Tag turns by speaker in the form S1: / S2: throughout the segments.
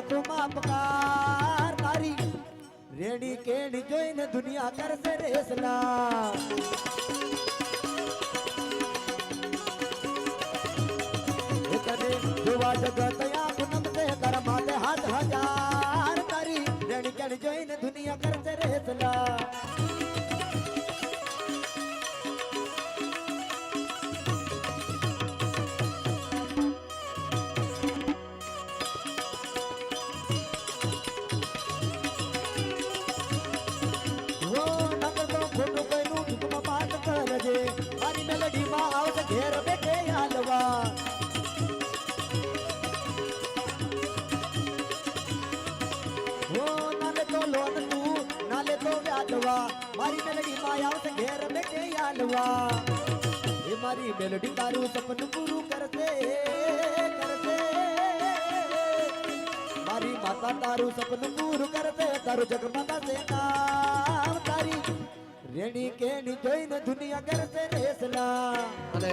S1: તું માપકાર તારી રેડી કેડી જોઈને દુનિયા કરશે રેસલા જોવા જગત આંખ નમતે કર માથે હાથ હજાર તારી રેડી કેડી જોઈને દુનિયા કરશે રેસલા મારી મેલડી માં આવશે ઘેર બેઠે હાલવા હો નાલે તો લોન તું નાલે તો વ્યાજવા મારી મેલડી માં આવશે ઘેર બેઠે હાલવા એ મારી મેલડી તારું સપનું પૂરું કરશે કરશે મારી માતા તારું સપનું પૂરું કરશે તારું જગમાતા છે નામ તારી રેડી કેડી જોઈને દુનિયા કરશે રેસલા
S2: અને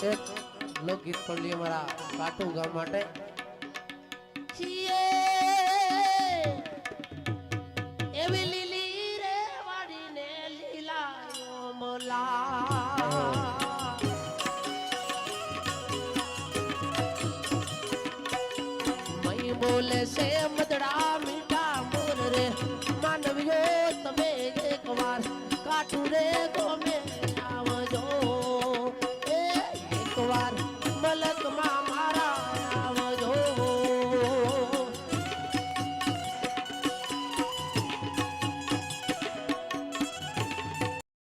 S2: એક લોકગીત પણ લ્યો મારા કાટુ ગામ માટે
S3: એવી લીલી રે વાડીને લીલા મોલા મય બોલે છે